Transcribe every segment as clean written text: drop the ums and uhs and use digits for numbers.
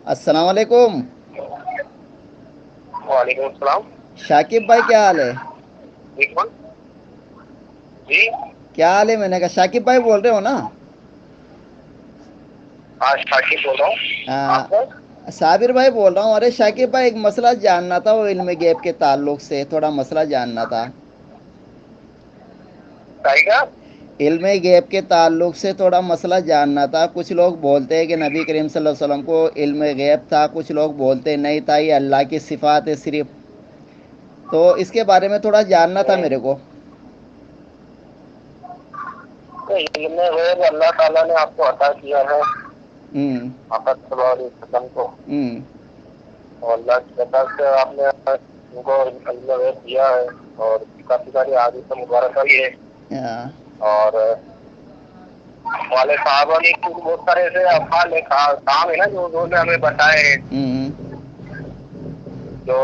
السلام علیکم وعلیکم السلام. شاکب بھائی، کیا حال ہے؟ جی کون؟ جی کیا حال ہے؟ میں نے کہا شاکب بھائی بول رہے ہو نا؟ آج شاکر بول رہا ہوں. آپ کون؟ صابر بھائی بول رہا ہوں. ارے شاکب بھائی، ایک مسئلہ جاننا تھا، وہ علم غیب کے تعلق سے تھوڑا مسئلہ جاننا تھا. گا علم غیب کے تعلق سے تھوڑا مسئلہ جاننا تھا. کچھ لوگ بولتے ہیں کہ نبی کریم صلی اللہ علیہ وسلم کو علم غیب تھا، کچھ لوگ بولتے نہیں تھا، یہ اللہ کی صفات ہے صرف. تو اس کے بارے میں تھوڑا جاننا تھا میرے کو. علم غیب اللہ تعالیٰ نے آپ کو عطا کیا ہے ہوں آقا صلی اللہ علیہ وسلم کو، ہوں اور اللہ کی طرف سے آپ نے ان کو علم غیب دیا ہے، اور کافی ساری حدیث مبارکہ بھی ہے. ہاں اور والے صحابہ نے بہت سارے ایسے افعال کام ہے نا جو انہوں نے ہمیں بتائے ہیں، ہوں جو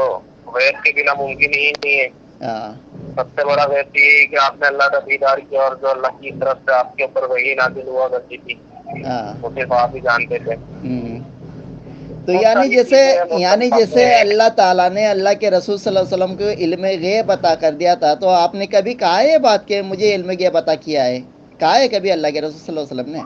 غیب کے بنا ممکن ہی نہیں ہے. ہاں سب سے بڑا غیب یہ ہے کہ آپ نے اللہ کا دیدار کیا، اور جو اللہ کی طرف سے آپ کے اوپر وحی نازل ہوا کرتی تھی ہاں وہ صرف آپ ہی جانتے تھے. ہوں. تو بہت یعنی ساری جیسے چیزیں ہیں، یعنی مطلب جیسے اپنے اللہ تعالیٰ نے اللہ کے رسول صلی اللہ علیہ وسلم کو علم غیب عطا کر دیا تھا، تو آپ نے کبھی کہا ہے یہ بات کہ مجھے علم غیب عطا کیا ہے؟ کہا ہے کبھی اللہ کے رسول صلی اللہ علیہ وسلم نے؟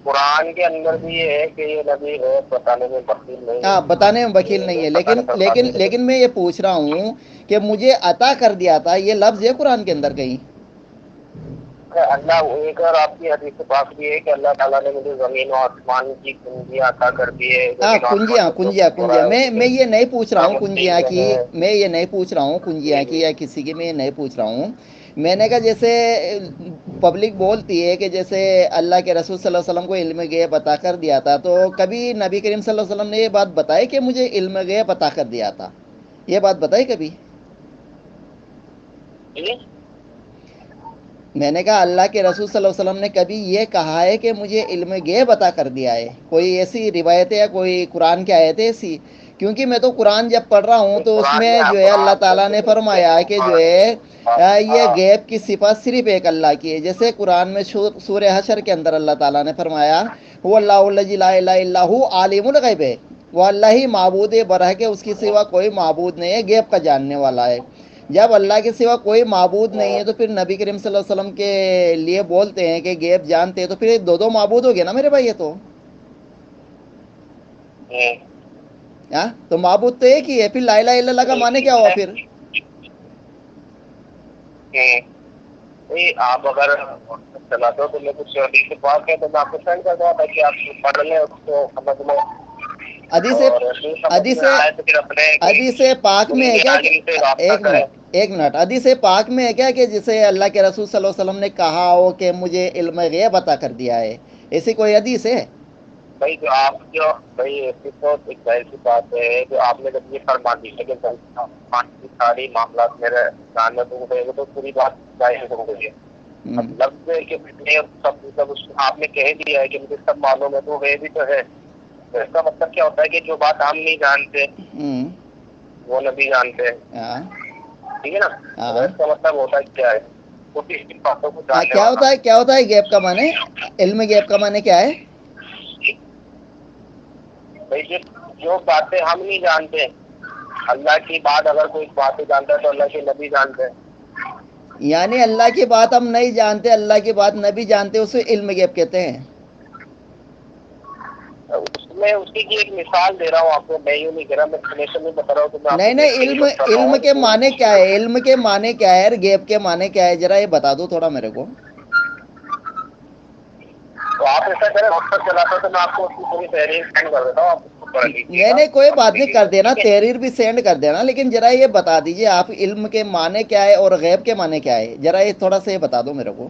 قرآن کے اندر بھی یہ ہے کہ یہ نبی غیب بتانے میں بخیل نہیں ہے، ہاں، بتانے میں یہ وکیل نہیں ہے، غیب لیکن بتانے پر لیکن قادر ہے. لیکن میں یہ پوچھ رہا ہوں کہ مجھے عطا کر دیا تھا، یہ لفظ ہے قرآن کے اندر کہیں؟ اللہ ایک اور آپ کی حدیث پاک بھی ہے کہ اللہ تعالیٰ نے مجھے زمین و آسمان کی کنجیاں عطا کر دی ہے. ہاں، زمین و آسمان کنجیاں میں جو کنجیاں کچھ ہو کنجیاں رہا ہے اس میں کے یہ نہیں پوچھ رہا ہوں علم کنجیاں میں کی. ہے. میں یہ نہیں پوچھ رہا ہوں جی کنجیاں کی جی یا کسی کی، میں یہ نہیں پوچھ رہا ہوں. میں نے کہا جیسے پبلک بولتی ہے کہ جیسے اللہ کے رسول صلی اللہ علیہ وسلم کو علم غیب عطا کر دیا تھا، تو کبھی نبی کریم صلی اللہ علیہ وسلم نے یہ بات بتائی کہ مجھے علم غیب عطا کر دیا تھا؟ یہ بات بتائی کبھی؟ جی میں نے کہا اللہ کے رسول صلی اللہ علیہ وسلم نے کبھی یہ کہا ہے کہ مجھے علم غیب عطا کر دیا ہے؟ کوئی ایسی روایتیں یا کوئی قرآن کی آیتیں ایسی؟ کیونکہ میں تو قرآن جب پڑھ رہا ہوں تو اس قرآن میں جو ہے اللہ قرآن تعالیٰ نے فرمایا کہ جو ہے یہ غیب کی صفت صرف ایک اللہ کی ہے. جیسے قرآن میں سورہ حشر کے اندر اللہ تعالیٰ نے فرمایا وہ اللہ الذی لا الہ الا هو عالم الغیب ہے، وہ اللہ ہی معبود برحق ہے، اس کی سوا کوئی معبود نہیں ہے، غیب کا جاننے والا ہے. جب اللہ کے سوا کوئی معبود نہیں ہے تو پھر نبی کریم صلی اللہ علیہ وسلم کے لیے بولتے ہیں کہ غیب جانتے ہیں، تو پھر دو دو معبود ہو گئے نا میرے بھائی یہ تو. ہاں، تو معبود تو ایک ہی ہے. پھر لا الہ الا اللہ کا معنی کیا ہوا پھر؟ آپ اگر چلاتے ہو تو میں کچھ حدیث پاک ہے تو میں آپ کو سینڈ کر دوں تاکہ آپ پڑھ لیں اس کو سمجھ لیں، حدیث اور نہیں سمجھ حدیث میں آئے تو پھر اپنے حدیث پاک میں ہے کوئی کیا عالم سے رابطہ ایک کریں. منٹ ایک منٹ، حدیث پاک میں ہے کیا کہ جسے اللہ کے رسول صلی اللہ علیہ وسلم نے کہا ہو کہ مجھے علم غیب عطا کر دیا ہے؟ ایسی کوئی حدیث ہے؟ بھائی جو آپ جو بھائی ایسی تو ایک ظاہر سی بات ہے، جو آپ نے جب یہ فرما دی ہے کہ ساری معاملات میرے جان میں ہو گئے تو پوری بات ظاہر ہو گئی ہے. اب لفظ ہے کہ سب آپ نے کہہ دیا ہے کہ مجھے سب معلوم ہے تو وہ بھی تو ہے. تو اس کا مطلب کیا ہوتا ہے کہ جو بات ہم نہیں جانتے وہ نبی جانتے ہیں، ہاں ٹھیک ہے نا؟ تو ہاں اس کا مطلب ہوتا ہے کیا ہے؟ چھوٹی چھوٹی باتوں کو ہاں، جاننے کیا والا. ہوتا ہے کیا ہوتا ہے غیب کا معنی؟ علم غیب کا معنی کیا ہے؟ بھائی جو باتیں ہم نہیں جانتے، اللہ کی بات اگر کوئی باتیں جانتا ہے تو اللہ کے نبی جانتے ہیں. یعنی اللہ کی بات ہم نہیں جانتے، اللہ کی بات نبی جانتے، اسے علم غیب کہتے ہیں. اس میں اسی کی ایک مثال دے رہا ہوں آپ کو، میں یوں نہیں کہہ رہا، میں ایکسپلینیشن نہیں بتا رہا ہوں کہ میں آپ کو نہیں نہیں، پریکٹیکلی بتا رہا علم ہوں کے کہ معنی کیا ہے؟ علم کے معنی کیا ہے؟ غیب کے معنی کیا ہے؟ ذرا یہ بتا دو تھوڑا میرے کو. تو آپ ایسا کریں وقت پر چلاتے تو میں آپ کو اس کی پوری تحریر سینڈ کر دیتا ہوں، آپ اس کو پڑھ لیجیے نہیں گا نہیں، کوئی بات اپنے نہیں، کر لیے، دینا، ٹھیک ہے؟ تحریر بھی سینڈ کر دینا، لیکن ذرا یہ بتا دیجئے آپ علم کے معنی کیا ہے اور غیب کے معنی کیا ہے؟ ذرا یہ تھوڑا سا یہ بتا دو میرے کو.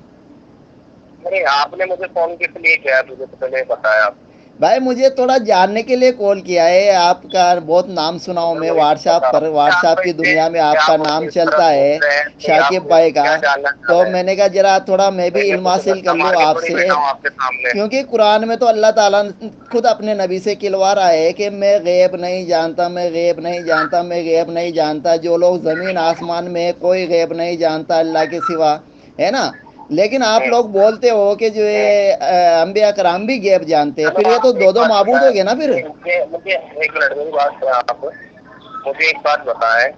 نہیں آپ نے مجھے فون کس لیے کیا ہے مجھے تو پہلے بتایا آپ. بھائی مجھے تھوڑا جاننے کے لیے کال کیا ہے، آپ کا بہت نام سنا ہوں میں وہی واٹس ایپ بتا رہا پر، ہوں کہ واٹس آپ ایپ کی دنیا میں آپ کا مجھے نام اس طرح چلتا ہے پوچھ رہے ہیں کہ شاکب آپ بھائی کا. کیا جاننا چاہ تو رہے ہیں. میں نے کہا ذرا تھوڑا میں بھی میں علم کچھ حاصل کر بچہ لوں مار کے آپ تھوڑی سے، بیٹھا ہوں آپ کے سامنے. کیونکہ قرآن میں تو اللہ تعالیٰ خود اپنے نبی سے کھلوا رہا ہے کہ میں غیب نہیں جانتا، میں غیب نہیں جانتا، میں غیب نہیں جانتا. جو لوگ زمین آسمان میں کوئی غیب نہیں جانتا اللہ کے سوا، ہے نا؟ لیکن آپ لوگ بولتے ہو کہ جو ہے انبیاء کرام بھی غیب جانتے ہیں، پھر یہ تو دو دو معبود ہو گئے نا پھر. مجھے ایک منٹ میری بات سنیں آپ. مجھے ایک بات بتائیں،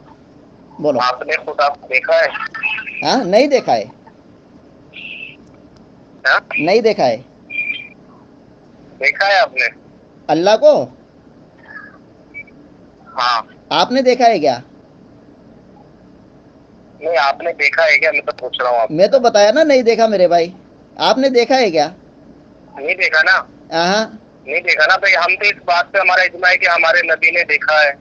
بولو. آپ نے خدا کو دیکھا ہے؟ ہاں نہیں دیکھا ہے. نہیں دیکھا ہے. دیکھا ہے آپ نے اللہ کو؟ ہاں. آپ نے دیکھا ہے کیا؟ نہیں آپ نے دیکھا ہے کیا؟ میں تو پوچھ رہا ہوں آپ. میں تو بتایا نا نہیں دیکھا میرے بھائی. آپ نے دیکھا ہے کیا؟ نہیں دیکھا نا. ہاں نہیں دیکھا نا بھائی. ہم تو اس بات پہ ہمارا اجماع ہے کہ ہمارے نبی نے دیکھا ہے.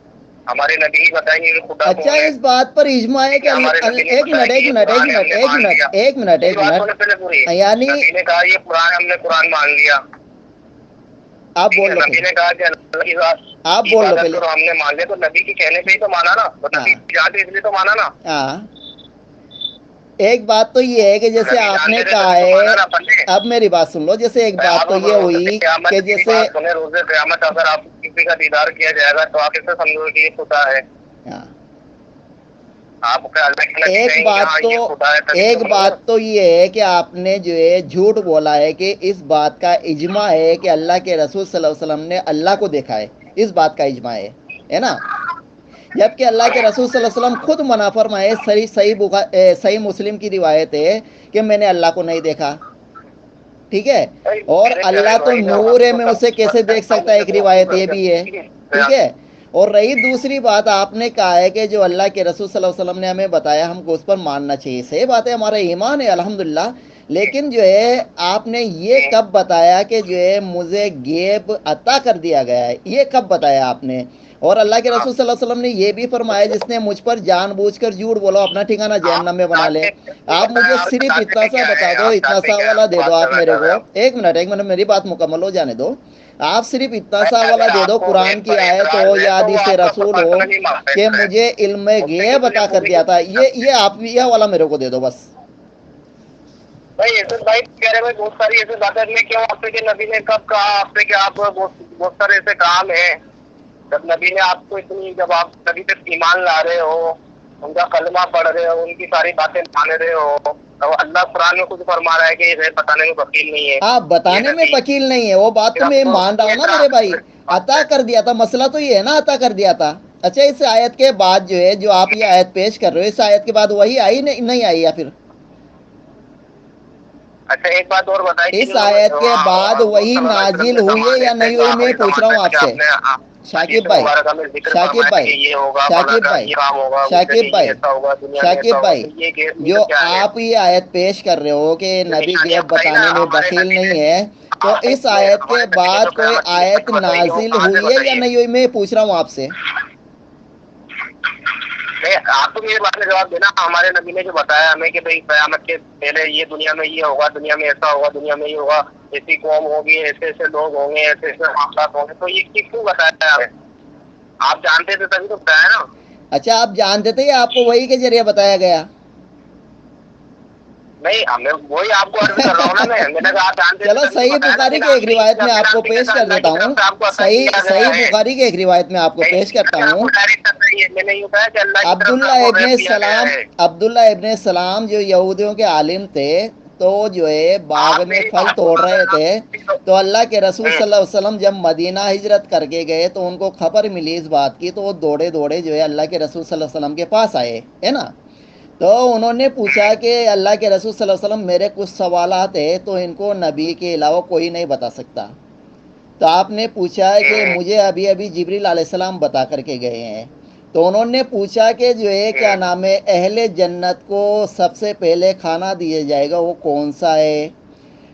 ہمارے نبی ہی بتائیں گے کہ خدا اچھا کون ہے. اس بات پر اجماع ہے کہ ہمارے نبی نے ایک بتایا منٹ کہ ایک یہ منٹ ایک قرآن ہے، ہم منٹ نے ایک مان منٹ لیا. ایک منٹ میری ایک بات منٹ سنیں پہلے پوری. یعنی نبی نے کہا یہ قرآن ہے، ہم نے قرآن مان لیا. آپ ٹھیک بول ہے. لو نبی پھر. نے کہا کہ اللہ کی آپ بول لو عبادت پہلے. کرو، ہم نے مان لیا. تو نبی کے کہنے پہ ہی تو مانا نا. تو نبی ہاں جانتے اس لیے تو مانا نا. ہاں. ایک بات تو یہ ہے کہ جیسے نبی آپ نے جانتے تھے کہا تبھی تو مانا ہے، نا اپن نے. اب میری بات سن لو. جیسے ایک بات آپ تو یہ روز ہوئی قیامت کہ کی جیسے بات سنیں. روز قیامت اگر آپ کسی کا دیدار کیا جائے گا تو آپ اسے سمجھو کہ یہ خدا ہے. ہاں، آپ کو اللہ کے نبی ایک کہیں گے بات ہاں تو یہ خدا ہے تبھی ایک تو مانو نا. بات تو یہ ہے کہ آپ نے جو ہے جھوٹ بولا ہے کہ اس بات کا اجماع ہے کہ اللہ کے رسول صلی اللہ علیہ وسلم نے اللہ کو دیکھا ہے. اس بات کا اجماع ہے نا. جبکہ اللہ کے رسول صلی اللہ علیہ وسلم خود منع فرمائے. صحیح مسلم کی روایت ہے کہ میں نے اللہ کو نہیں دیکھا. ٹھیک ہے. بھائی اور میرے اللہ پیارے تو بھائی میں نور آپ ہے، کو میں سب اسے کیسے بتا دیکھ سکتا ہوں. سکتا ہے، ایک مجھے روایت یہ بہت بھی ہے. ٹھیک ہے. ہے. اور رہی دوسری بات، آپ نے کہا ہے کہ جو اللہ کے رسول صلی اللہ علیہ وسلم نے ہمیں بتایا ہم کو اس پر ماننا چاہیے. صحیح بات ہے، ہمارا ایمان ہے الحمدللہ. لیکن جو ہے آپ نے یہ کب بتایا کہ جو ہے مجھے غیب عطا کر دیا گیا ہے؟ یہ کب بتایا آپ نے؟ اور اللہ کے رسول صلی اللہ علیہ وسلم نے یہ بھی فرمایا جس نے مجھ پر جان بوجھ کر جھوٹ بولو اپنا ٹھکانہ جہنم میں بنا لے. آپ مجھے صرف اتنا سا بتا دو، اتنا سا والا دے دو آپ میرے کو. ایک منٹ میری بات مکمل ہو جانے دو. آپ صرف اتنا سا والا اگر دے دو، آپ کو قرآن اس کی پر آیت ہو اعتراض ہے یا تو وہ حدیث آپ کا رسول ہو پرسنلی کہ معاملہ ہے. مجھے علم اس سے غیب کسی نے عطا کر پوری دیا تھا. یہ آپ یہ والا میرے کو دے دو بس. بھائی ایسے بھائی کہہ رہے بھائی بہت ساری ایسی باتیں میں کیوں آپ سے کہ نبی نے کب کہا آپ سے کہ آپ بہت سارے ایسے کام ہیں. جب نبی نے آپ کو اتنی، جب آپ نبی پہ ایمان لا رہے ہو، ان کا کلمہ پڑھ رہے ہو، ان کی ساری باتیں مان رہے ہو، تو اللہ قرآن میں خود فرما رہا ہے کہ یہ غیب بتانے میں وکیل نہیں ہے. آپ یہ بتانے میں نبی وکیل نہیں ہے، وہ بات پھر تو آپ میں کو مان رہا ہوں نا میرے بھائی. عطا اعتراض. کر دیا تھا، مسئلہ تو یہ ہے نا، عطا کر دیا تھا. اچھا اس آیت کے بعد جو ہے جو آپ یہ آیت پیش کر رہے ہو، اس آیت کے بعد وہی آئی نہیں آئی یا پھر اچھا ایک بات اور بتائی کہ اس آیت کے بعد حضور وہی صلی اللہ علیہ وسلم نازل کے ہوئی ہے زمانے یا سے نہیں جو ہوئی؟ میں آخری پوچھ رہا ہوں زمانے آپ تک سے. آپ نے شاکب حدیث بھائی مبارکہ میں ذکر شاکب فرمایا بھائی کہ یہ ہوگا، فلاں شاکب کا بھائی یہ کام ہوگا، اس شاکب جگہ یہ بھائی ایسا ہوگا، دنیا میں ایسا شاکب ہوگا. بھائی تو یہ غیب نہیں جو تو کیا ہے؟ آپ یہ آیت پیش کر رہے ہو کہ جو نبی نشانیاں غیب بتائی نا بتانے میں ہمارے بخیل نبی نے، نہیں ہے، تو آپ اس نے آیت کے ہمارے نبی نے جو بعد کوئی قیامت کی آیت نشانی بتائی ہے وہ نازل کہاں سے ہوئی ہے یا بتائی ہے؟ نہیں ہوئی؟ میں پوچھ رہا ہوں آپ سے. آپ تو میرے بات میں جواب دینا. ہمارے نبی نے جو بتایا ہمیں کہ بھئی قیامت کے پہلے یہ دنیا میں یہ ہوگا، دنیا میں ایسا ہوگا، دنیا میں یہ ہوگا، ایسی قوم ہوگی، ایسے ایسے لوگ ہوں گے، ایسے ایسے معاملات ہوں گے. تو یہ کیوں بتایا ہمیں؟ آپ جانتے تھے تبھی تو بتایا نا. اچھا آپ جانتے تھے یا آپ کو وہی کے ذریعے بتایا گیا؟ نہیں ہمیں وہی آپ کو عرض کر رہا ہوں نا. میں نے کہا آپ جانتے تھے چلو تبھی تو صحیح بتایا نا. بخاری پھر کے ایک آپ بھی روایت میں اپنے آپ کو آپ بھی پیش کہا کر اللہ دیتا کی طرف ہوں. سے آپ کو عطا کیا صحیح گیا ہے. بخاری کے ایک روایت میں آپ کو پیش کرتا آپ کو ہوں. ڈائریکٹ بتائیے، میں نے یوں کہا کہ اللہ کی طرف سے عبداللہ آپ کو ابن غیب دیا گیا سلام ہے. عبداللہ ابن سلام جو یہودیوں کے عالم تھے، تو جو ہے باغ آپ میں میری پھل بات توڑ سنو رہے اگر تھے. آپ. تو اللہ کے رسول صلی اللہ علیہ وسلم جب مدینہ ہجرت کر کے گئے تو ان کو خبر ملی اس بات کی، تو وہ دوڑے دوڑے جو ہے اللہ کے رسول صلی اللہ علیہ وسلم کے پاس آئے ہے نا. تو انہوں نے پوچھا کہ اللہ کے رسول صلی اللہ علیہ وسلم میرے کچھ سوالات ہیں تو ان کو نبی کے علاوہ کوئی نہیں بتا سکتا. تو آپ نے پوچھا کہ مجھے ابھی ابھی جبریل علیہ السلام بتا کر کے گئے ہیں. تو انہوں نے پوچھا کہ جو ہے کیا نام ہے اہل جنت کو سب سے پہلے کھانا دیا جائے گا وہ کون سا ہے،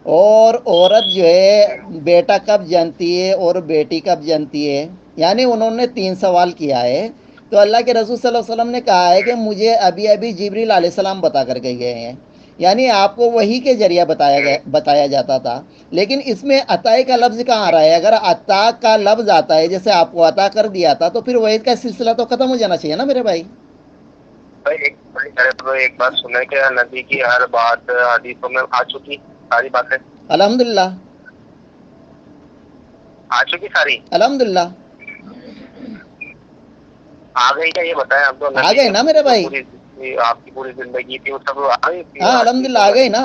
اور عورت جو ہے بیٹا کب جنتی ہے اور بیٹی کب جنتی ہے. یعنی انہوں نے 3 سوال کیا ہے. تو اللہ کے رسول صلی اللہ علیہ وسلم نے کہا ہے کہ مجھے ابھی ابھی جبریل علیہ السلام بتا کر کے گئے ہیں. یعنی آپ کو وہی کے ذریعہ بتایا جاتا تھا. لیکن اس میں عطا کا لفظ کہاں آ رہا ہے؟ اگر عطا کا لفظ آتا ہے جیسے آپ کو عطا کر دیا تھا تو پھر وحید کا سلسلہ تو ختم ہو جانا چاہیے نا میرے بھائی. ایک بات سنیں کہ نبی کی ہر بات حدیثوں میں آ چکی، ساری باتیں الحمدللہ آ چکی ساری. الحمدللہ آ گئی کیا یہ بتائیں. اب تو آ نبی گئے نے نا میرے جو بھائی. پوری آپ کی پوری زندگی تھی وہ سب آ گئی تھی ہاں الحمدللہ حدیثوں آ میں. گئی نا.